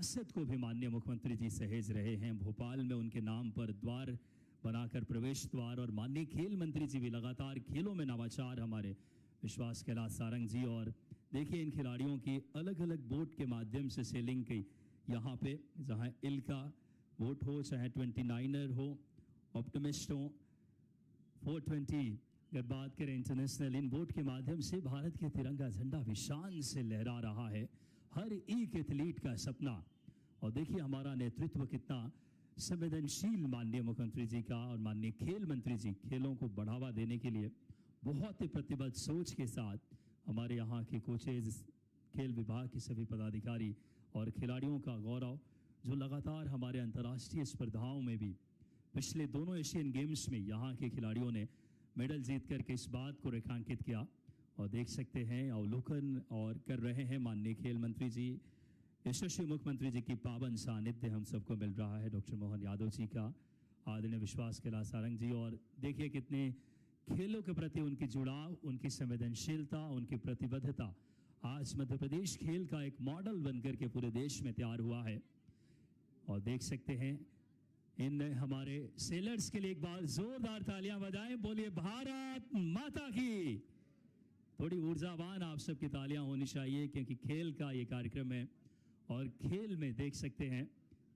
विरासत को भी माननीय मुख्यमंत्री जी सहेज रहे हैं। भोपाल में उनके नाम पर द्वार बनाकर प्रवेश द्वार, और माननीय खेल मंत्री जी भी लगातार खेलों में नवाचार, हमारे विश्वास कैलाश सारंग जी। और देखिए इन खिलाड़ियों की अलग अलग बोट के माध्यम से सेलिंग की, यहाँ पे जहाँ इल्का बोट हो, चाहे 29er हो, ऑप्टिमिस्ट हो, 420 अगर बात करें इंटरनेशनल, इन बोट के माध्यम से भारत के तिरंगा झंडा विशान से लहरा रहा है, हर एक एथलीट का सपना। और देखिए हमारा नेतृत्व कितना संवेदनशील माननीय मुख्यमंत्री जी का, और माननीय खेल मंत्री जी खेलों को बढ़ावा देने के लिए बहुत ही प्रतिबद्ध सोच के साथ हमारे यहाँ के कोचेज, खेल विभाग के सभी पदाधिकारी और खिलाड़ियों का गौरव, जो लगातार हमारे अंतर्राष्ट्रीय स्पर्धाओं में भी पिछले दोनों एशियन गेम्स में यहाँ के खिलाड़ियों ने मेडल जीत करके इस बात को रेखांकित किया। और देख सकते हैं अवलोकन और कर रहे हैं माननीय खेल मंत्री जी, यशस्वी मुख्यमंत्री जी की पावन सानिध्य हम सबको मिल रहा है, डॉक्टर मोहन यादव जी का, आदरणीय विश्वास कैलाश सारंग जी। और देखिए कितने खेलों के प्रति उनकी जुड़ाव, उनकी संवेदनशीलता, उनकी प्रतिबद्धता आज मध्य प्रदेश खेल का एक मॉडल बनकर के पूरे देश में तैयार हुआ है। और देख सकते हैं इन हमारे सेलर्स के लिए एक बार जोरदार तालियां बजाएं, बोलिए भारत माता की। थोड़ी ऊर्जावान आप सबकी तालियां होनी चाहिए, क्योंकि खेल का ये कार्यक्रम है। और खेल में देख सकते हैं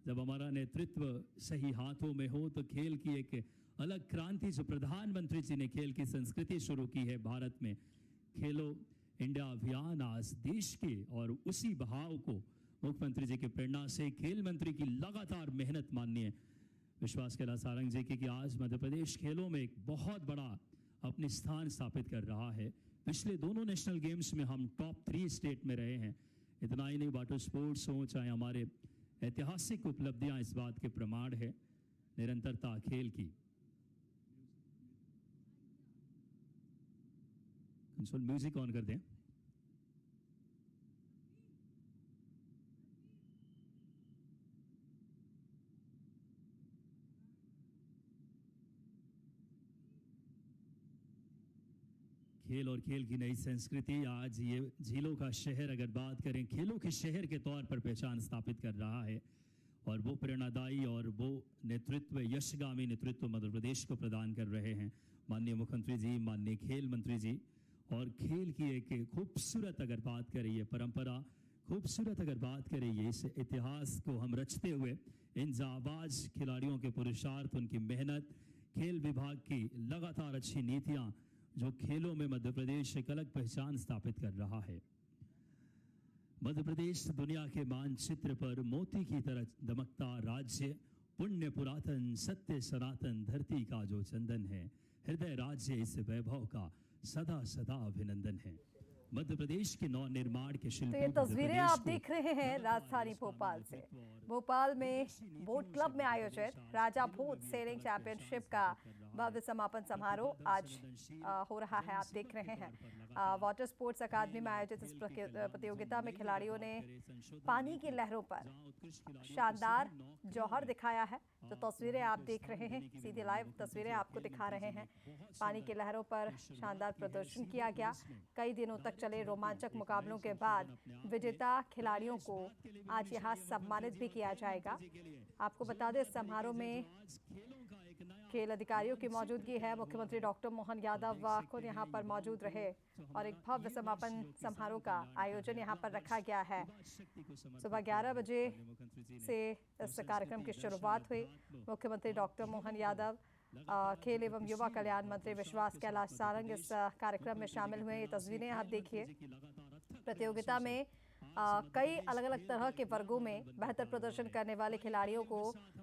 जब हमारा नेतृत्व सही हाथों में हो तो खेल की एक अलग क्रांति, जो प्रधानमंत्री जी ने खेल की संस्कृति शुरू की है भारत में, खेलो इंडिया अभियान आज देश के, और उसी भाव को मुख्यमंत्री जी की प्रेरणा से खेल मंत्री की लगातार मेहनत माननीय विश्वास कैलाश सारंग जी की, कि आज मध्य प्रदेश खेलों में एक बहुत बड़ा अपने स्थान स्थापित कर रहा है। पिछले दोनों नेशनल गेम्स में हम टॉप 3 स्टेट में रहे हैं। इतना ही नहीं, वाटर स्पोर्ट्स हो चाहे हमारे ऐतिहासिक उपलब्धियां इस बात के प्रमाण है, निरंतरता खेल की। कंसोल म्यूजिक ऑन कर दें। खेल और खेल की नई संस्कृति आज ये झीलों का शहर, अगर बात करें खेलों के शहर के तौर पर पहचान स्थापित कर रहा है। और वो प्रेरणादायी और वो नेतृत्व, यशगामी नेतृत्व मध्य प्रदेश को प्रदान कर रहे हैं माननीय मुख्यमंत्री जी, माननीय खेल मंत्री जी। और खेल की एक खूबसूरत अगर बात करें, ये परंपरा, खूबसूरत अगर बात करें, ये इस इतिहास को हम रचते हुए इन जाबाज खिलाड़ियों के पुरुषार्थ, उनकी मेहनत, खेल विभाग की लगातार अच्छी नीतियां, जो खेलों में मध्य प्रदेश एक अलग पहचान स्थापित कर रहा है। मध्य प्रदेश दुनिया के मानचित्र पर मोती की तरह दमकता राज्य, पुण्य पुरातन सत्य सनातन धरती का जो चंदन है, हृदय राज्य इस वैभव का सदा सदा अभिनंदन है। मध्य प्रदेश के नव निर्माण के शिल्पी। तो ये तस्वीरें आप देख रहे हैं राजधानी भोपाल से। भोपाल में बोट क्लब में आयोजित राजा भोज सेलिंग चैंपियनशिप का भव्य समापन समारोह आज हो रहा है, आप देख रहे हैं। वाटर स्पोर्ट्स अकादमी में आयोजित इस प्रतियोगिता में खिलाड़ियों ने पानी की लहरों पर शानदार जौहर दिखाया है। जो तस्वीरें आप देख रहे हैं, सीधी लाइव तस्वीरें आपको दिखा रहे हैं। पानी की लहरों पर शानदार प्रदर्शन किया गया। कई दिनों तक चले रोमांचक मुकाबलों के बाद विजेता खिलाड़ियों को आज यहाँ सम्मानित भी किया जाएगा। आपको बता दें, समारोह में खेल अधिकारियों की मौजूदगी है। मुख्यमंत्री डॉक्टर मोहन यादव खुद यहाँ पर मौजूद रहे और एक भव्य समापन समारोह का आयोजन यहाँ पर रखा गया है। सुबह 11 बजे से इस कार्यक्रम की शुरुआत हुई। मुख्यमंत्री डॉक्टर मोहन यादव, खेल एवं युवा कल्याण मंत्री विश्वास कैलाश सारंग इस कार्यक्रम में शामिल हुए। ये तस्वीरें आप देखिए। प्रतियोगिता में कई अलग अलग तरह के वर्गों में बेहतर प्रदर्शन करने वाले खिलाड़ियों को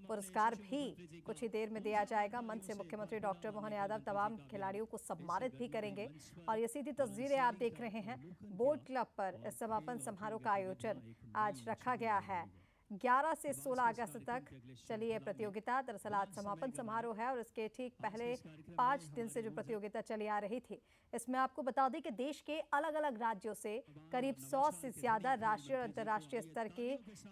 पुरस्कार भी कुछ ही देर में दिया जाएगा। मंच से मुख्यमंत्री डॉक्टर मोहन यादव तमाम खिलाड़ियों को सम्मानित भी करेंगे। और ये सीधी तस्वीरें आप देख रहे हैं। बोट क्लब पर इस समापन समारोह का आयोजन आज रखा गया है। 11 से 16 अगस्त तक चली है प्रतियोगिता। दरअसल आज समापन समारोह है और इसके ठीक पहले 5 दिन से जो प्रतियोगिता चली आ रही थी, इसमें आपको बता दें कि देश के अलग अलग राज्यों से करीब 100 से ज्यादा राष्ट्रीय और अंतर्राष्ट्रीय स्तर के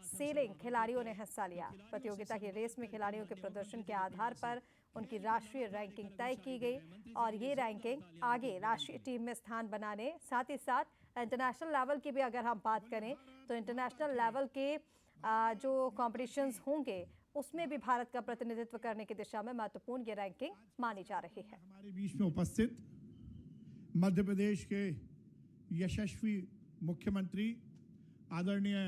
सेलिंग खिलाड़ियों ने हिस्सा लिया। प्रतियोगिता की रेस में खिलाड़ियों के प्रदर्शन के आधार पर उनकी राष्ट्रीय रैंकिंग तय की गई और ये रैंकिंग आगे राष्ट्रीय टीम में स्थान बनाने, साथ ही साथ इंटरनेशनल लेवल की भी अगर हम बात करें तो इंटरनेशनल लेवल के जो कॉम्पिटिशन्स होंगे उसमें भी भारत का प्रतिनिधित्व करने की दिशा में महत्वपूर्ण ये रैंकिंग मानी जा रही है। हमारे बीच में उपस्थित मध्य प्रदेश के यशस्वी मुख्यमंत्री आदरणीय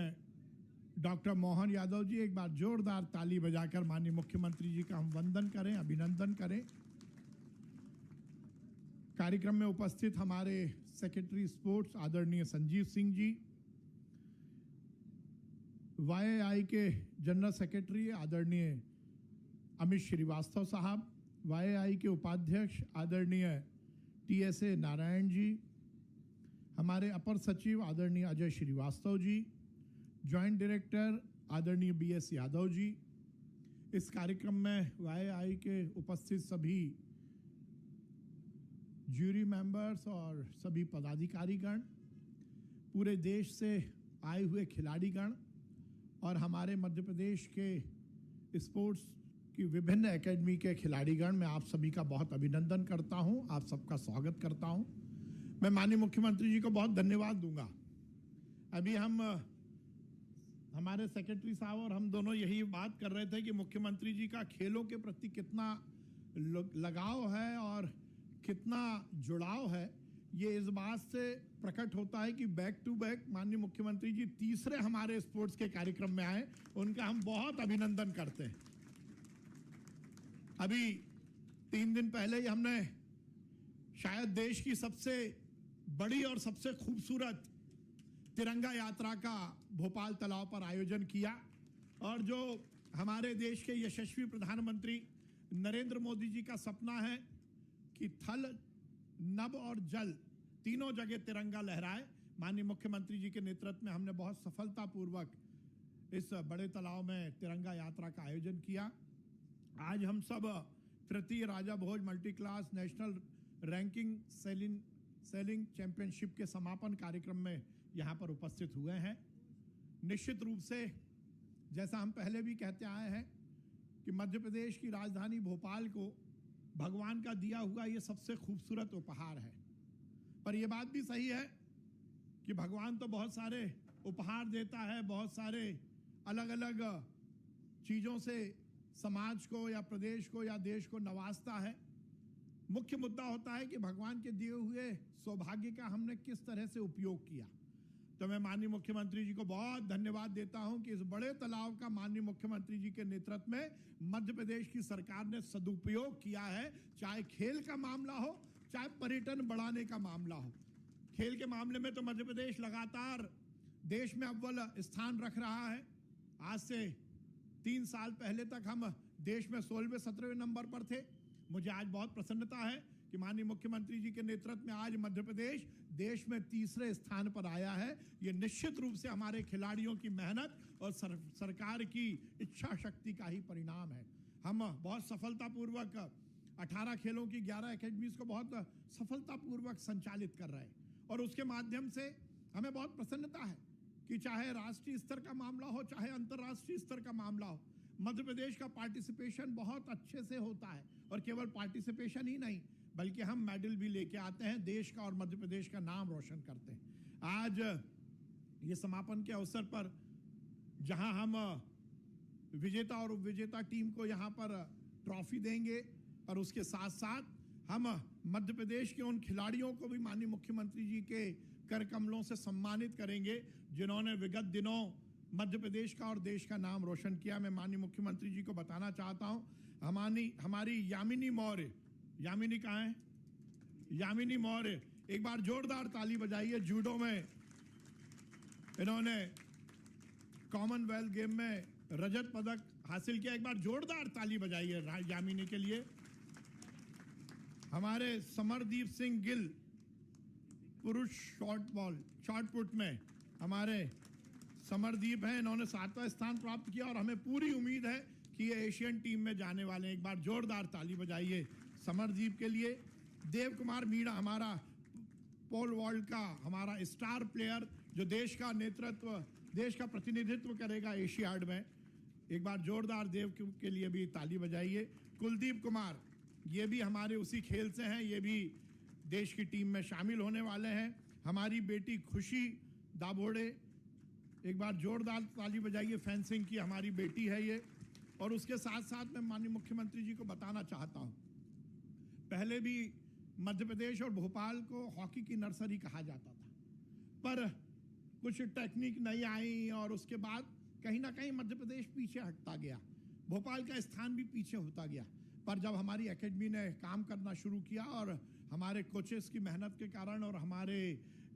डॉक्टर मोहन यादव जी, एक बार जोरदार ताली बजाकर माननीय मुख्यमंत्री जी का हम वंदन करें, अभिनंदन करें। कार्यक्रम में उपस्थित हमारे सेक्रेटरी स्पोर्ट्स आदरणीय संजीव सिंह जी, वाईआई के जनरल सेक्रेटरी आदरणीय अमित श्रीवास्तव साहब, वाईआई के उपाध्यक्ष आदरणीय टीएसए नारायण जी, हमारे अपर सचिव आदरणीय अजय श्रीवास्तव जी, जॉइंट डायरेक्टर आदरणीय बीएस यादव जी, इस कार्यक्रम में वाईआई के उपस्थित सभी ज्यूरी मेंबर्स और सभी पदाधिकारीगण, पूरे देश से आए हुए खिलाड़ीगण और हमारे मध्य प्रदेश के स्पोर्ट्स की विभिन्न एकेडमी के खिलाड़ीगण, मैं आप सभी का बहुत अभिनंदन करता हूं, आप सबका स्वागत करता हूं। मैं माननीय मुख्यमंत्री जी को बहुत धन्यवाद दूंगा। अभी हमारे सेक्रेटरी साहब और हम दोनों यही बात कर रहे थे कि मुख्यमंत्री जी का खेलों के प्रति कितना लगाव है और कितना जुड़ाव है। ये इस बात से प्रकट होता है कि बैक टू बैक माननीय मुख्यमंत्री जी तीसरे हमारे स्पोर्ट्स के कार्यक्रम में आए, उनका हम बहुत अभिनंदन करते हैं। अभी 3 दिन पहले ही हमने शायद देश की सबसे बड़ी और सबसे खूबसूरत तिरंगा यात्रा का भोपाल तालाब पर आयोजन किया और जो हमारे देश के यशस्वी प्रधानमंत्री नरेंद्र मोदी जी का सपना है कि थल, नभ और जल तीनों जगह तिरंगा लहराए, माननीय मुख्यमंत्री जी के नेतृत्व में हमने बहुत सफलतापूर्वक इस बड़े तालाब में तिरंगा यात्रा का आयोजन किया। आज हम सब तृतीय Raja Bhoj multi class national ranking sailing championship के समापन कार्यक्रम में यहाँ पर उपस्थित हुए हैं। निश्चित रूप से जैसा हम पहले भी कहते आए हैं कि मध्य प्रदेश की राजधानी भोपाल को भगवान का दिया हुआ ये सबसे खूबसूरत उपहार है। पर यह बात भी सही है कि भगवान तो बहुत सारे उपहार देता है, बहुत सारे अलग अलग चीजों से समाज को या प्रदेश को या देश को नवाजता है। मुख्य मुद्दा होता है कि भगवान के दिए हुए सौभाग्य का हमने किस तरह से उपयोग किया। तो मैं माननीय मुख्यमंत्री जी को बहुत धन्यवाद देता हूं कि इस बड़े तालाब का माननीय मुख्यमंत्री जी के नेतृत्व में मध्य प्रदेश की सरकार ने सदुपयोग किया है, चाहे खेल का मामला हो, चाहे पर्यटन बढ़ाने का मामला हो। खेल के मामले में तो मध्य प्रदेश लगातार देश में अव्वल स्थान रख रहा है। आज से 3 साल पहले तक हम देश में 16वें 17वें नंबर पर थे। मुझे आज बहुत प्रसन्नता है कि माननीय मुख्यमंत्री जी के नेतृत्व में आज मध्य प्रदेश देश में तीसरे स्थान पर आया है। ये निश्चित रूप से हमारे खिलाड़ियों की मेहनत और सरकार की इच्छा शक्ति का ही परिणाम है। हम बहुत सफलतापूर्वक 18 खेलों की 11 एकेडमीज को बहुत सफलतापूर्वक संचालित कर रहे हैं और उसके माध्यम से हमें बहुत प्रसन्नता है कि चाहे राष्ट्रीय स्तर का मामला हो, चाहे अंतर्राष्ट्रीय स्तर का मामला हो, मध्य प्रदेश का पार्टिसिपेशन बहुत अच्छे से होता है। और केवल पार्टिसिपेशन ही नहीं बल्कि हम मेडल भी लेके आते हैं, देश का और मध्य प्रदेश का नाम रोशन करते हैं। आज ये समापन के अवसर पर जहां हम विजेता और उपविजेता टीम को यहां पर ट्रॉफी देंगे और उसके साथ साथ हम मध्य प्रदेश के उन खिलाड़ियों को भी माननीय मुख्यमंत्री जी के कर कमलों से सम्मानित करेंगे जिन्होंने विगत दिनों मध्य प्रदेश का और देश का नाम रोशन किया। मैं माननीय मुख्यमंत्री जी को बताना चाहता हूं, हमारी यामिनी मौर्य, यामिनी कहाँ है? यामिनी मौर्य, एक बार जोरदार ताली बजाइए। जूडो में इन्होंने कॉमनवेल्थ गेम में रजत पदक हासिल किया, एक बार जोरदार ताली बजाइए यामिनी के लिए। हमारे समरदीप सिंह गिल पुरुष शॉर्ट पुट में हमारे समरदीप हैं, इन्होंने 7वां स्थान प्राप्त किया और हमें पूरी उम्मीद है कि ये एशियन टीम में जाने वाले हैं। एक बार जोरदार ताली बजाइए समरदीप के लिए। देव कुमार मीणा हमारा पोल वॉल्ट का हमारा स्टार प्लेयर जो देश का नेतृत्व, देश का प्रतिनिधित्व करेगा एशियाड में, एक बार जोरदार देव के लिए भी ताली बजाइए। कुलदीप कुमार, ये भी हमारे उसी खेल से हैं, ये भी देश की टीम में शामिल होने वाले हैं। हमारी बेटी खुशी दाभोड़े एक बार जोरदार ताली बजाइए। फेंसिंग की हमारी बेटी है ये। और उसके साथ साथ मैं माननीय मुख्यमंत्री जी को बताना चाहता हूं, पहले भी मध्य प्रदेश और भोपाल को हॉकी की नर्सरी कहा जाता था, पर कुछ टेक्निक नहीं आई और उसके बाद कहीं ना कहीं मध्य प्रदेश पीछे हटता गया, भोपाल का स्थान भी पीछे होता गया। पर जब हमारी एकेडमी ने काम करना शुरू किया और हमारे कोचेस की मेहनत के कारण और हमारे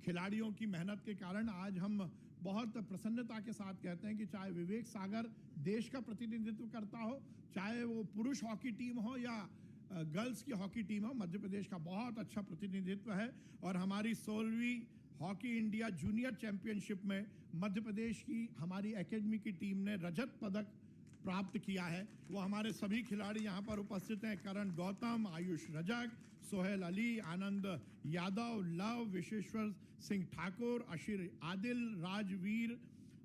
खिलाड़ियों की मेहनत के कारण आज हम बहुत प्रसन्नता के साथ कहते हैं कि चाहे विवेक सागर देश का प्रतिनिधित्व करता हो, चाहे वो पुरुष हॉकी टीम हो या गर्ल्स की हॉकी टीम हो, मध्य प्रदेश का बहुत अच्छा प्रतिनिधित्व है। और हमारी 16वीं हॉकी इंडिया जूनियर चैंपियनशिप में मध्य प्रदेश की हमारी एकेडमी की टीम ने रजत पदक प्राप्त किया है। वो हमारे सभी खिलाड़ी यहाँ पर उपस्थित हैं, करण गौतम, आयुष रजक, सोहेल अली, आनंद यादव, लव, विशेश्वर सिंह ठाकुर, अशीर आदिल, राजवीर,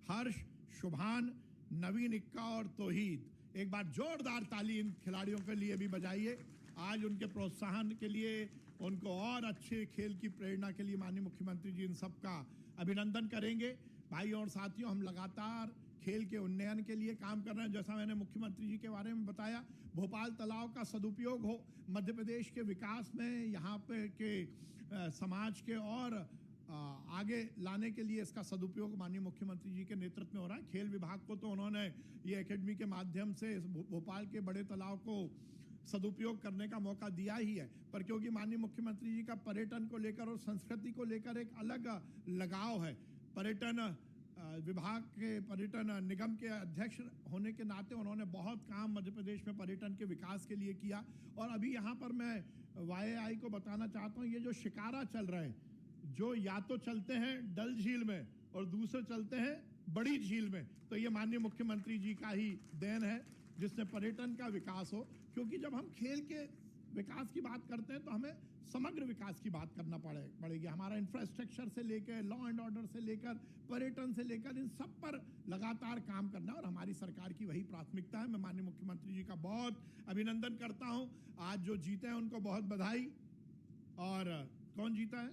हर्ष, शुभान, नवीन इक्का और तोहीद। एक बार जोरदार ताली इन खिलाड़ियों के लिए भी बजाइए। आज उनके प्रोत्साहन के लिए, उनको और अच्छे खेल की प्रेरणा के लिए माननीय मुख्यमंत्री जी इन सबका अभिनंदन करेंगे। भाई और साथियों, हम लगातार खेल के उन्नयन के लिए काम कर रहे हैं। जैसा मैंने मुख्यमंत्री जी के बारे में बताया, भोपाल तालाब का सदुपयोग हो, मध्य प्रदेश के विकास में यहाँ पे के समाज के और आगे लाने के लिए इसका सदुपयोग माननीय मुख्यमंत्री जी के नेतृत्व में हो रहा है। खेल विभाग को तो उन्होंने ये एकेडमी के माध्यम से भोपाल के बड़े तालाब को सदुपयोग करने का मौका दिया ही है, पर क्योंकि माननीय मुख्यमंत्री जी का पर्यटन को लेकर और संस्कृति को लेकर एक अलग लगाव है, पर्यटन विभाग के पर्यटन निगम के अध्यक्ष होने के नाते उन्होंने बहुत काम मध्य प्रदेश में पर्यटन के विकास के लिए किया। और अभी यहाँ पर मैं YAI को बताना चाहता हूँ, ये जो शिकारा चल रहे हैं, जो या तो चलते हैं डल झील में और दूसरे चलते हैं बड़ी झील में, तो ये माननीय मुख्यमंत्री जी का ही देन है जिससे पर्यटन का विकास हो। क्योंकि जब हम खेल के विकास की बात करते हैं तो हमें समग्र विकास की बात करना पड़ेगी। हमारा इंफ्रास्ट्रक्चर से लेकर, लॉ एंड ऑर्डर से लेकर, पर्यटन से लेकर, इन सब पर लगातार काम करना और हमारी सरकार की वही प्राथमिकता है। मैं माननीय मुख्यमंत्री जी का बहुत अभिनंदन करता हूं। आज जो जीते हैं उनको बहुत बधाई। और कौन जीता है?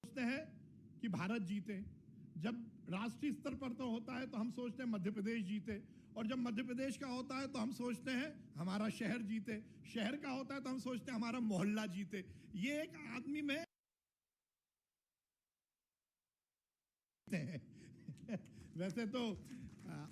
सोचते हैं कि भारत जीते, जब राष्ट्रीय स्तर पर तो होता है तो हम सोचते हैं मध्य प्रदेश जीते, और जब मध्य प्रदेश का होता है तो हम सोचते हैं हमारा शहर जीते, शहर का होता है तो हम सोचते हैं हमारा मोहल्ला जीते। ये एक आदमी में वैसे तो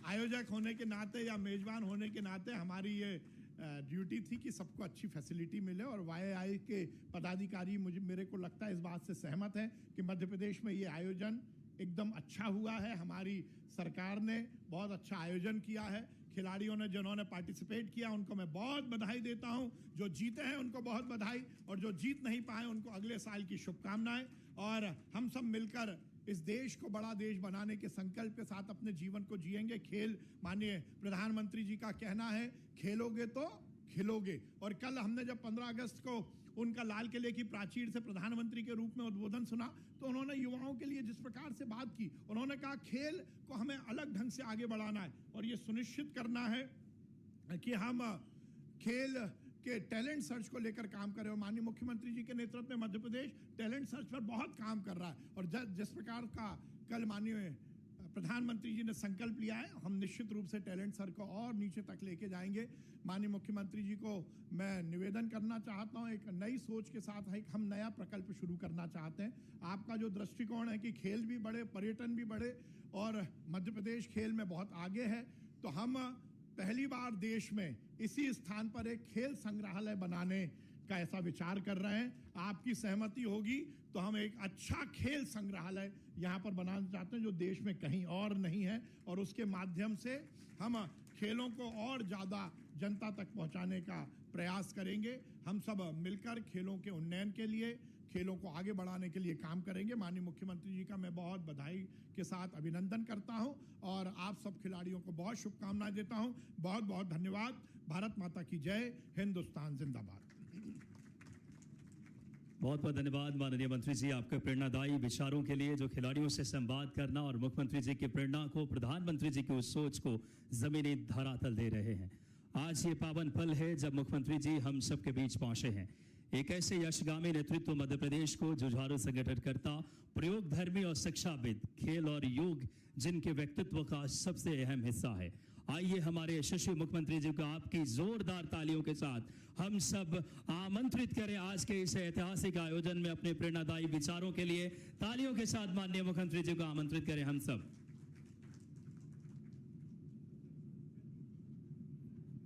आयोजक होने के नाते या मेजबान होने के नाते हमारी ये ड्यूटी थी कि सबको अच्छी फैसिलिटी मिले, और YAI के पदाधिकारी मेरे को लगता है इस बात से सहमत हैं कि मध्य प्रदेश में ये आयोजन एकदम अच्छा हुआ है। हमारी सरकार ने बहुत अच्छा आयोजन किया है। खिलाड़ियों ने जिन्होंने पार्टिसिपेट किया उनको मैं बहुत बधाई देता हूं। जो जीते हैं उनको बहुत बधाई, और जो जीत नहीं पाए उनको अगले साल की शुभकामनाएं। और हम सब मिलकर इस देश को बड़ा देश बनाने के संकल्प के साथ अपने जीवन को जिएंगे। खेल, माननीय प्रधानमंत्री जी का कहना है, खेलोगे तो खिलोगे। और कल हमने जब 15 अगस्त को उनका लाल किले की प्राचीर से प्रधानमंत्री के रूप में उद्बोधन सुना तो उन्होंने युवाओं के लिए जिस प्रकार से बात की, उन्होंने कहा खेल को हमें अलग ढंग से आगे बढ़ाना है और ये सुनिश्चित करना है कि हम खेल के टैलेंट सर्च को लेकर काम करें। और माननीय मुख्यमंत्री जी के नेतृत्व में मध्य प्रदेश टैलेंट सर्च पर बहुत काम कर रहा है, और जिस प्रकार का कल माननीय प्रधानमंत्री जी ने संकल्प लिया है, हम निश्चित रूप से टैलेंट सर्च को और नीचे तक लेके जाएंगे। माननीय मुख्यमंत्री जी को मैं निवेदन करना चाहता हूं, एक नई सोच के साथ एक हम नया प्रकल्प शुरू करना चाहते हैं। आपका जो दृष्टिकोण है कि खेल भी बढ़े, पर्यटन भी बढ़े और मध्य प्रदेश खेल में बहुत आगे है, तो हम पहली बार देश में इसी स्थान पर एक खेल संग्रहालय बनाने का ऐसा विचार कर रहे हैं। आपकी सहमति होगी तो हम एक अच्छा खेल संग्रहालय यहाँ पर बनाना चाहते हैं जो देश में कहीं और नहीं है, और उसके माध्यम से हम खेलों को और ज़्यादा जनता तक पहुँचाने का प्रयास करेंगे। हम सब मिलकर खेलों के उन्नयन के लिए, खेलों को आगे बढ़ाने के लिए काम करेंगे। माननीय मुख्यमंत्री जी का मैं बहुत बधाई के साथ अभिनंदन करता हूं और आप सब खिलाड़ियों को बहुत शुभकामनाएं देता हूं। बहुत बहुत धन्यवाद। भारत माता की जय। हिंदुस्तान जिंदाबाद। बहुत बहुत धन्यवाद माननीय मंत्री जी, आपके प्रेरणादायी विचारों के लिए, जो खिलाड़ियों से संवाद करना और मुख्यमंत्री जी की प्रेरणा को, प्रधानमंत्री जी की उस सोच को जमीनी धरातल दे रहे हैं। आज ये पावन पल है जब मुख्यमंत्री जी हम सबके बीच पहुंचे हैं। एक ऐसे यशगामी नेतृत्व मध्य प्रदेश को जुझारू संगठनकर्ता, प्रयोगधर्मी और शिक्षाविद, खेल और योग जिनके व्यक्तित्व का सबसे अहम हिस्सा है। आइए हमारे यशस्वी मुख्यमंत्री जी को आपकी जोरदार तालियों के साथ हम सब आमंत्रित करें आज के इस ऐतिहासिक आयोजन में अपने प्रेरणादायी विचारों के लिए। तालियों के साथ माननीय मुख्यमंत्री जी को आमंत्रित करें हम सब।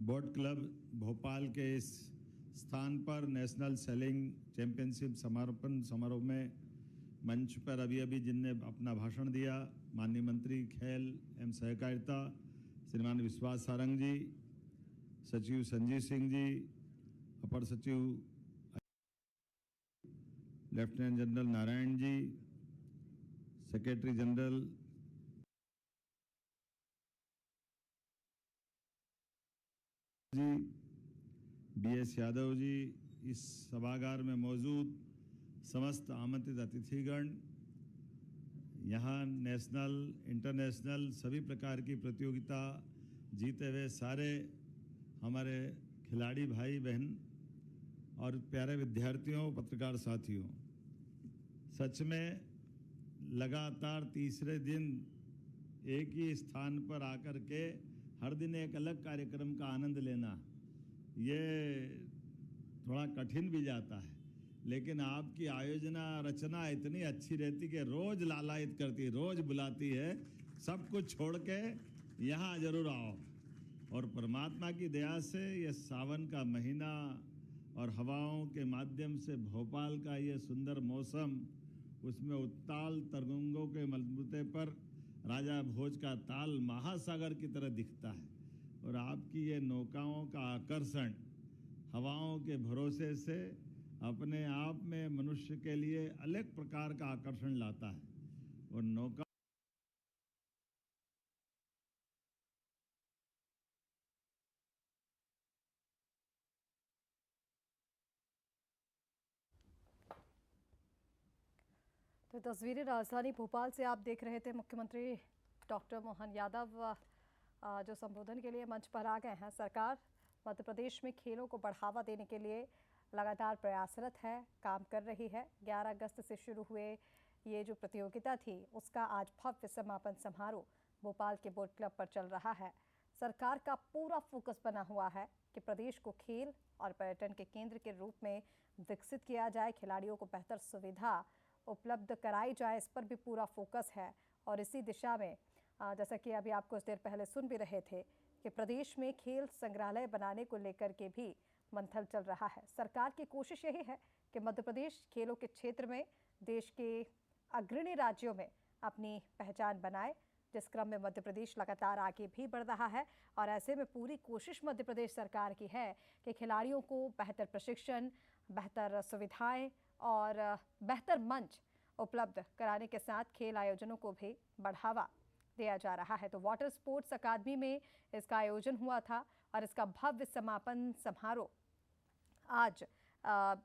बोट क्लब भोपाल के इस स्थान पर नेशनल सेलिंग चैंपियनशिप समापन समारोह में मंच पर अभी जिनने अपना भाषण दिया, माननीय मंत्री खेल एवं सहकारिता श्रीमान विश्वास सारंग जी, सचिव संजीव सिंह जी, अपर सचिव lieutenant general Narayan ji, secretary general जी, BS यादव जी, इस सभागार में मौजूद समस्त आमंत्रित अतिथिगण, यहाँ नेशनल इंटरनेशनल सभी प्रकार की प्रतियोगिता जीते हुए सारे हमारे खिलाड़ी भाई बहन और प्यारे विद्यार्थियों, पत्रकार साथियों, सच में लगातार तीसरे दिन एक ही स्थान पर आकर के हर दिन एक अलग कार्यक्रम का आनंद लेना ये थोड़ा कठिन भी जाता है, लेकिन आपकी आयोजना रचना इतनी अच्छी रहती कि रोज लालायित करती, रोज बुलाती है, सब कुछ छोड़ के यहाँ जरूर आओ। और परमात्मा की दया से ये सावन का महीना और हवाओं के माध्यम से भोपाल का ये सुंदर मौसम, उसमें उत्ताल तरंगों के मलबूते पर राजा भोज का ताल महासागर की तरह दिखता है। और आपकी ये नौकाओं का आकर्षण हवाओं के भरोसे से अपने आप में मनुष्य के लिए अलग प्रकार का आकर्षण लाता है। और नौका तो तस्वीरें राजधानी भोपाल से आप देख रहे थे। मुख्यमंत्री डॉक्टर मोहन यादव जो संबोधन के लिए मंच पर आ गए हैं। सरकार मध्य प्रदेश में खेलों को बढ़ावा देने के लिए लगातार प्रयासरत है, काम कर रही है। 11 अगस्त से शुरू हुए ये जो प्रतियोगिता थी, उसका आज भव्य समापन समारोह भोपाल के बोट क्लब पर चल रहा है। सरकार का पूरा फोकस बना हुआ है कि प्रदेश को खेल और पर्यटन के केंद्र के रूप में विकसित किया जाए, खिलाड़ियों को बेहतर सुविधा उपलब्ध कराई जाए, इस पर भी पूरा फोकस है। और इसी दिशा में जैसा कि अभी आप कुछ देर पहले सुन भी रहे थे कि प्रदेश में खेल संग्रहालय बनाने को लेकर के भी मंथन चल रहा है। सरकार की कोशिश यही है कि मध्य प्रदेश खेलों के क्षेत्र में देश के अग्रणी राज्यों में अपनी पहचान बनाए, जिस क्रम में मध्य प्रदेश लगातार आगे भी बढ़ रहा है। और ऐसे में पूरी कोशिश मध्य प्रदेश सरकार की है कि खिलाड़ियों को बेहतर प्रशिक्षण, बेहतर सुविधाएं और बेहतर मंच उपलब्ध कराने के साथ खेल आयोजनों को भी बढ़ावा दिया जा रहा है। तो वाटर स्पोर्ट्स अकादमी में इसका आयोजन हुआ था और इसका भव्य समापन समारोह आज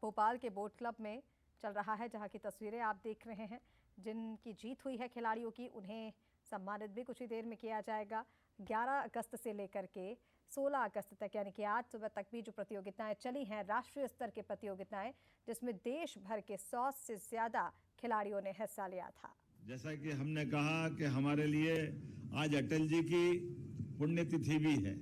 भोपाल के बोट क्लब में चल रहा है, जहां की तस्वीरें आप देख रहे हैं। जिनकी जीत हुई है खिलाड़ियों की, उन्हें सम्मानित भी कुछ ही देर में किया जाएगा। 11 अगस्त से लेकर के 16 अगस्त तक, यानी कि आज सुबह तक भी जो प्रतियोगिताएं चली हैं, राष्ट्रीय स्तर की प्रतियोगिताएं, जिसमें देश भर के 100 से ज्यादा खिलाड़ियों ने हिस्सा लिया था। जैसा कि हमने कहा कि हमारे लिए आज अटल जी की पुण्यतिथि भी है,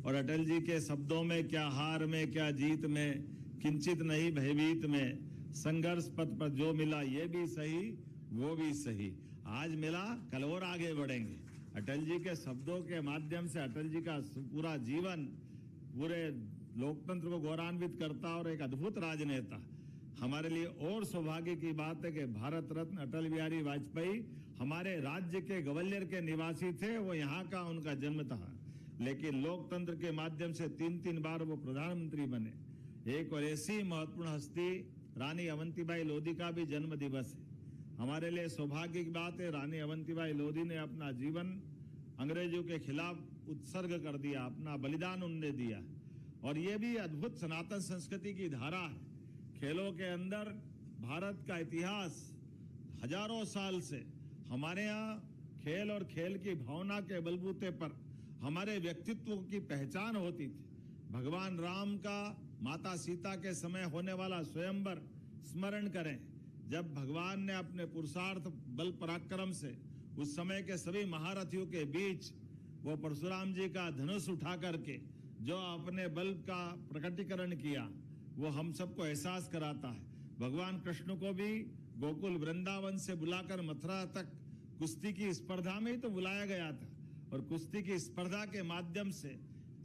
और अटल जी के शब्दों में क्या हार में क्या जीत में, किंचित नहीं भयभीत में, संघर्ष पथ पर जो मिला ये भी सही वो भी सही, आज मिला कल और आगे बढ़ेंगे। अटल जी के शब्दों के माध्यम से अटल जी का पूरा जीवन पूरे लोकतंत्र को गौरवान्वित करता और एक अद्भुत राजनेता। हमारे लिए और सौभाग्य की बात है कि भारत रत्न अटल बिहारी वाजपेयी हमारे राज्य के ग्वालियर के निवासी थे, वो यहाँ का उनका जन्म था, लेकिन लोकतंत्र के माध्यम से 3 बार वो प्रधानमंत्री बने। एक और ऐसी महत्वपूर्ण हस्ती रानी अवंतीबाई लोधी का भी जन्म दिवस है। हमारे लिए सौभाग्य की बात है, रानी अवंतीबाई लोधी ने अपना जीवन अंग्रेजों के खिलाफ उत्सर्ग कर दिया, अपना बलिदान उन्होंने दिया। और ये भी अद्भुत सनातन संस्कृति की धारा है। खेलों के अंदर भारत का इतिहास हजारों साल से हमारे यहाँ खेल और खेल की भावना के बलबूते पर हमारे व्यक्तित्व की पहचान होती थी। भगवान राम का माता सीता के समय होने वाला स्वयंवर स्मरण करें, जब भगवान ने अपने पुरुषार्थ बल पराक्रम से उस समय के सभी महारथियों के बीच वो परशुराम जी का धनुष उठा करके जो अपने बल का प्रकटीकरण किया, वो हम सबको एहसास कराता है। भगवान कृष्ण को भी गोकुल वृंदावन से बुलाकर मथुरा तक कुश्ती की स्पर्धा में ही तो बुलाया गया था, और कुश्ती की स्पर्धा के माध्यम से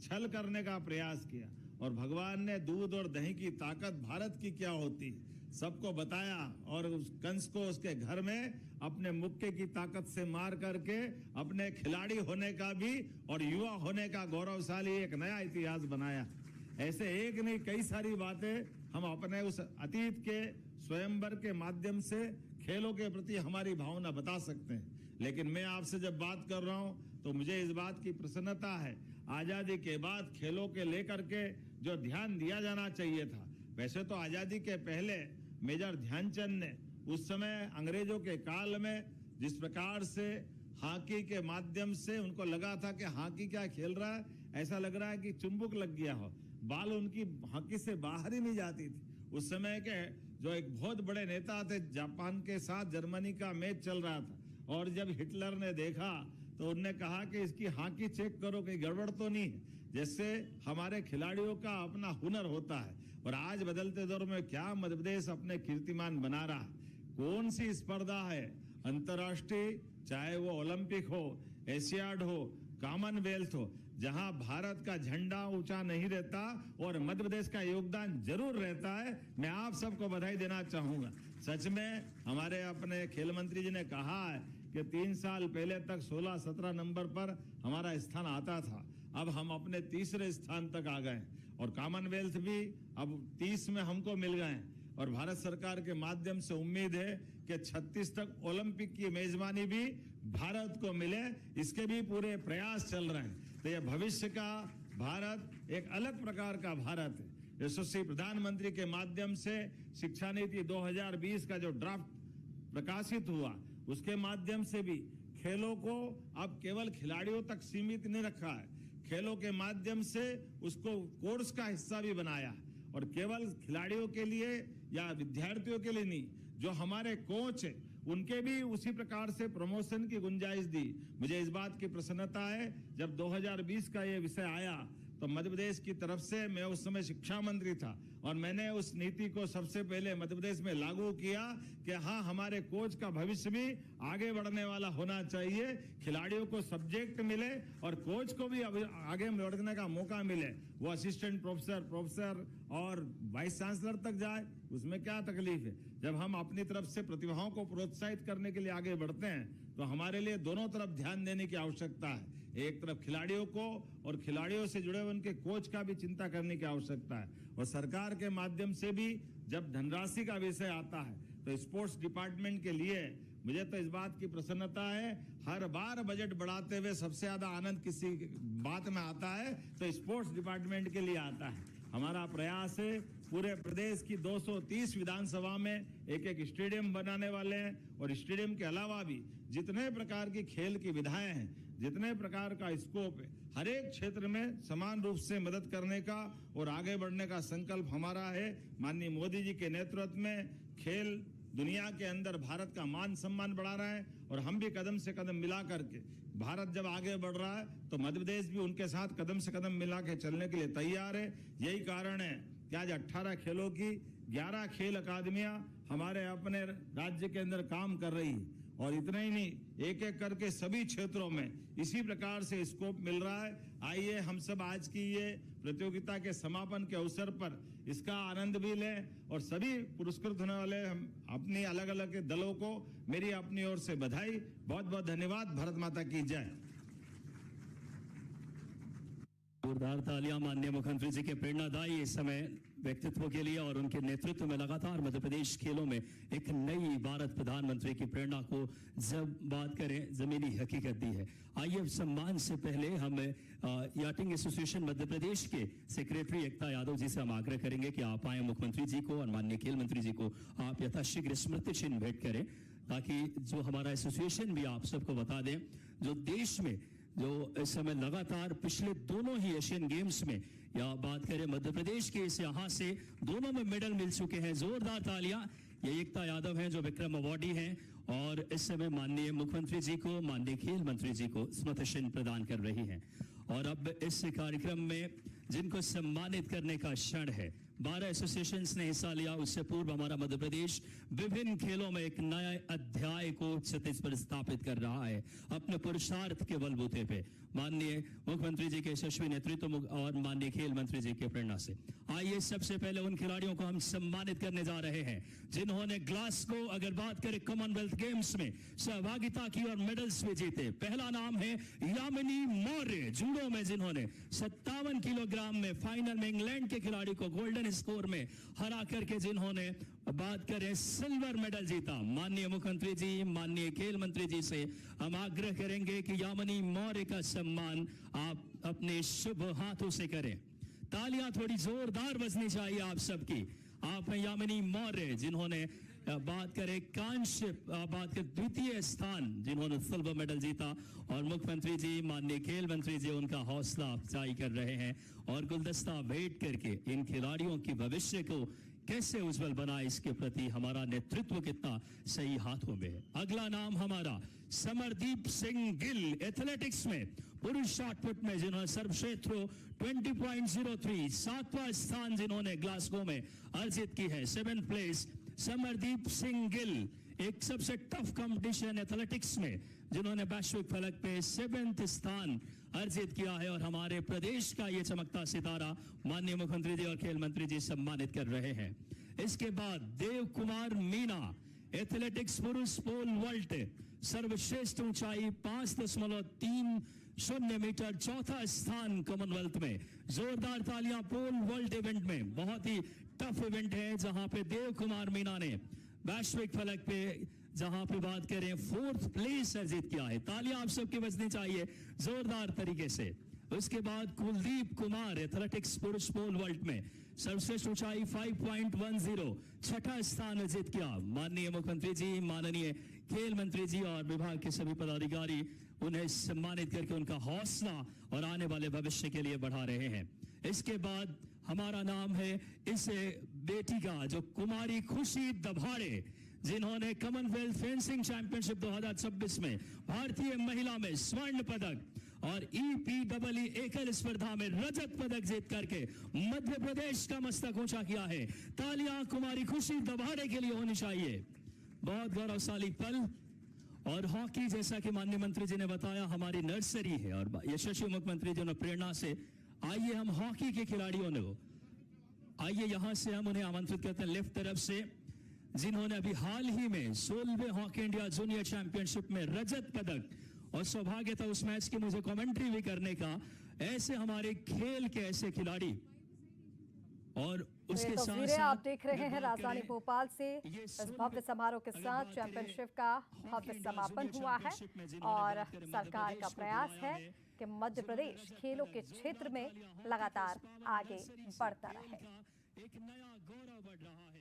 छल करने का प्रयास किया, और भगवान ने दूध और दही की ताकत भारत की क्या होती है सबको बताया, और उस कंस को उसके घर में अपने मुक्के की ताकत से मार करके अपने खिलाड़ी होने का भी और युवा होने का गौरवशाली एक नया इतिहास बनाया। ऐसे एक नहीं कई सारी बातें हम अपने उस अतीत के स्वयंवर के माध्यम से खेलों के प्रति हमारी भावना बता सकते हैं। लेकिन मैं आपसे जब बात कर रहा हूं तो मुझे इस बात की प्रसन्नता है, आजादी के बाद खेलों के लेकर के जो ध्यान दिया जाना चाहिए था, वैसे तो आजादी के पहले मेजर ध्यानचंद ने उस समय अंग्रेजों के काल में जिस प्रकार से हॉकी के माध्यम से उनको लगा था कि हॉकी क्या खेल रहा है, ऐसा लग रहा है कि चुंबक लग गया हो, बाल उनकी हॉकी से बाहर ही नहीं जाती थी। उस समय के जो एक बहुत बड़े नेता थे, जापान के साथ जर्मनी का मैच चल रहा था, और जब हिटलर ने देखा तो उन्होंने कहा कि इसकी हॉकी चेक करो कहीं गड़बड़ तो नहीं है। जैसे हमारे खिलाड़ियों का अपना हुनर होता है, और आज बदलते दौर में क्या मध्य प्रदेश अपने कीर्तिमान बना रहा है। कौन सी स्पर्धा है अंतर्राष्ट्रीय, चाहे वो ओलंपिक हो, एशियाड हो, कॉमनवेल्थ हो, जहां भारत का झंडा ऊंचा नहीं रहता और मध्य प्रदेश का योगदान जरूर रहता है। मैं आप सबको बधाई देना चाहूंगा। सच में हमारे अपने खेल मंत्री जी ने कहा है कि 3 साल पहले तक 16-17 नंबर पर हमारा स्थान आता था, अब हम अपने तीसरे स्थान तक आ गए, और कॉमनवेल्थ भी अब 30 में हमको मिल गए, और भारत सरकार के माध्यम से उम्मीद है कि 36 तक ओलंपिक की मेजबानी भी भारत को मिले, इसके भी पूरे प्रयास चल रहे हैं। तो यह भविष्य का भारत एक अलग प्रकार का भारत है। यशस्वी प्रधानमंत्री के माध्यम से शिक्षा नीति 2020 का जो ड्राफ्ट प्रकाशित हुआ, उसके माध्यम से भी खेलों को अब केवल खिलाड़ियों तक सीमित नहीं रखा है, खेलों के माध्यम से उसको कोर्स का हिस्सा भी बनाया, और केवल खिलाड़ियों के लिए या विद्यार्थियों के लिए नहीं, जो हमारे कोच है उनके भी उसी प्रकार से प्रमोशन की गुंजाइश दी। मुझे इस बात की प्रसन्नता है, जब 2020 का ये विषय आया तो मध्य प्रदेश की तरफ से, मैं उस समय शिक्षा मंत्री था, और मैंने उस नीति को सबसे पहले मध्य प्रदेश में लागू किया कि हाँ, हमारे कोच का भविष्य भी आगे बढ़ने वाला होना चाहिए, खिलाड़ियों को सब्जेक्ट मिले और कोच को भी आगे बढ़ने का मौका मिले। वो असिस्टेंट प्रोफेसर और वाइस चांसलर तक जाए, उसमें क्या तकलीफ है। जब हम अपनी तरफ से प्रतिभाओं को प्रोत्साहित करने के लिए आगे बढ़ते हैं तो हमारे लिए दोनों तरफ ध्यान देने की आवश्यकता है। एक तरफ खिलाड़ियों को और खिलाड़ियों से जुड़े उनके कोच का भी चिंता करने की आवश्यकता है, और सरकार के माध्यम से भी जब धनराशि का विषय आता है तो स्पोर्ट्स डिपार्टमेंट के लिए मुझे तो इस बात की प्रसन्नता है, हर बार बजट बढ़ाते हुए सबसे ज्यादा आनंद किसी बात में आता है तो स्पोर्ट्स डिपार्टमेंट के लिए आता है। हमारा प्रयास है पूरे प्रदेश की 230 विधानसभा में एक स्टेडियम बनाने वाले हैं, और स्टेडियम के अलावा भी जितने प्रकार की खेल की विधाएं हैं, जितने प्रकार का स्कोप है, हर एक क्षेत्र में समान रूप से मदद करने का और आगे बढ़ने का संकल्प हमारा है। माननीय मोदी जी के नेतृत्व में खेल दुनिया के अंदर भारत का मान सम्मान बढ़ा रहा है, और हम भी कदम से कदम मिला करके, भारत जब आगे बढ़ रहा है तो मध्य प्रदेश भी उनके साथ कदम से कदम मिला के चलने के लिए तैयार है। यही कारण है कि आज 18 खेलों की 11 खेल अकादमियां हमारे अपने राज्य के अंदर काम कर रही है, और इतना ही नहीं, एक एक करके सभी क्षेत्रों में इसी प्रकार से स्कोप मिल रहा है। आइए हम सब आज की ये प्रतियोगिता के समापन के अवसर पर इसका आनंद भी लें, और सभी पुरस्कृत होने वाले हम अपनी अलग अलग दलों को मेरी अपनी ओर से बधाई। बहुत बहुत धन्यवाद। भारत माता की जय। जोरदार तालियां माननीय मुख्यमंत्री जी के प्रेरणादायी इस समय व्यक्तित्व के लिए और उनके नेतृत्व में लगातार मध्य प्रदेश खेलों में एक नई भारत प्रधानमंत्री की प्रेरणा को जब बात करें जमीनी हकीकत दी है। आइए अब सम्मान से पहले हम याटिंग एसोसिएशन मध्य प्रदेश के सेक्रेटरी एकता यादव जी से हम आग्रह करेंगे कि आप आए मुख्यमंत्री जी को और माननीय खेल मंत्री जी को आप यथाशीघ्र स्मृति चिन्ह भेंट करें, ताकि जो हमारा एसोसिएशन भी आप सबको बता दें, जो देश में जो इस समय लगातार पिछले दोनों ही एशियन गेम्स में या बात करें मध्य प्रदेश के इस यहाँ से दोनों में मेडल मिल चुके हैं। जोरदार तालियां। ये एकता यादव हैं जो विक्रम अवार्डी हैं और इस समय माननीय मुख्यमंत्री जी को, माननीय खेल मंत्री जी को स्मृति चिन्ह प्रदान कर रही हैं। और अब इस कार्यक्रम में जिनको सम्मानित करने का क्षण है, 12 एसोसिएशंस ने हिस्सा लिया। उससे पूर्व हमारा मध्य प्रदेश विभिन्न खेलों में एक नया अध्याय को क्षतिज पर स्थापित कर रहा है अपने पुरुषार्थ के बलबूते पे, माननीय मुख्यमंत्री जी के यशस्वी नेतृत्व और माननीय खेल मंत्री जी के प्रेरणा से। आइए सबसे पहले उन खिलाड़ियों को हम सम्मानित करने जा रहे हैं जिन्होंने ग्लासगो, अगर बात करें कॉमनवेल्थ गेम्स में सहभागिता की और मेडल्स भी जीते। पहला नाम है यामिनी मौर्य, जूडो में जिन्होंने 57 किलोग्राम में फाइनल में इंग्लैंड के खिलाड़ी को गोल्डन स्कोर में हरा करके जिन्होंने बात करें सिल्वर मेडल जीता। माननीय मुख्यमंत्री जी, माननीय खेल मंत्री जी से हम आग्रह करेंगे कि यामिनी मौर्य का सम्मान आप अपने शुभ हाथों से करें। तालियां थोड़ी जोरदार बजनी चाहिए आप सबकी। आप हैं यामिनी मौर्य जिन्होंने बात करें कांस्य, बात करें द्वितीय स्थान, जिन्होंने सिल्वर मेडल जीता। और मुख्यमंत्री जी, माननीय खेल मंत्री जी उनका हौसला अफजाई कर रहे हैं और गुलदस्ता भेंट करके इन खिलाड़ियों की भविष्य को कैसे उज्जवल बनाए इसके प्रति हमारा नेतृत्व कितना सही हाथों में है। अगला नाम हमारा समरदीप सिंह गिल, एथलेटिक्स में पुरुष शॉटपुट में जिन्होंने सर्वश्रेष्ठ 20.03 7वां स्थान जिन्होंने ग्लासगो में अर्जित की है। 7th place Samardeep Singh Gill. एक सबसे टफ कंपटीशन एथलेटिक्स में जिन्होंने वैश्विक फलक पे 7th स्थान अर्जित किया है और हमारे प्रदेश का ये चमकता सितारा माननीय मुख्यमंत्री जी और खेल मंत्री जी सम्मानित कर रहे हैं। इसके बाद देव कुमार मीना, एथलेटिक्स पुरुष पोल वॉल्ट, सर्वश्रेष्ठ ऊंचाई 5.30 मीटर, 4था स्थान कॉमनवेल्थ में। जोरदार तालियां पोल वॉल्ट इवेंट में, बहुत ही टफ इवेंट है जहां पे देव कुमार मीना ने वैश्विक फलक पे जहां पे बात करें 4th प्लेस अर्जित किया है। तालियां आप सबकी बजनी चाहिए जोरदार तरीके से। उसके बाद कुलदीप कुमार, एथलेटिक्स पुरुष पोल वॉल्ट में सर्वश्रेष्ठ ऊंचाई 5.10, 6ठा स्थान अर्जित किया। माननीय मुख्यमंत्री जी, माननीय खेल मंत्री जी और विभाग के सभी पदाधिकारी उन्हें सम्मानित करके उनका हौसला और आने वाले भविष्य के लिए बढ़ा रहे हैं। इसके बाद हमारा नाम है इस बेटी का, जो कुमारी खुशी दभाड़े, जिन्होंने कॉमनवेल्थ फेंसिंग चैंपियनशिप 2026 में भारतीय महिला में स्वर्ण पदक और EPEE एकल स्पर्धा में रजत पदक जीत करके मध्य प्रदेश का मस्तक ऊंचा किया है। तालियां कुमारी खुशी दभाड़े के लिए होनी चाहिए। बहुत गौरवशाली पल। और हॉकी, जैसा कि माननीय मंत्री जी ने बताया, हमारी नर्सरी है और यशस्वी मुख्यमंत्री जी ने प्रेरणा से आइए हम हॉकी के खिलाड़ियों ने, आइए यहां से हम उन्हें आमंत्रित करते हैं लेफ्ट तरफ से, जिन्होंने अभी हाल ही में 16वें हॉकी इंडिया जूनियर चैंपियनशिप में रजत पदक, और सौभाग्य था उस मैच की मुझे कमेंट्री भी करने का। ऐसे हमारे खेल के ऐसे खिलाड़ी। और उसके तस्वीरें आप देख रहे हैं राजधानी भोपाल से इस भव्य समारोह के साथ चैंपियनशिप का भव्य समापन हुआ है और सरकार का प्रयास है कि मध्य प्रदेश खेलों के क्षेत्र में लगातार आगे बढ़ता रहे। एक नया गौरव बढ़ रहा है।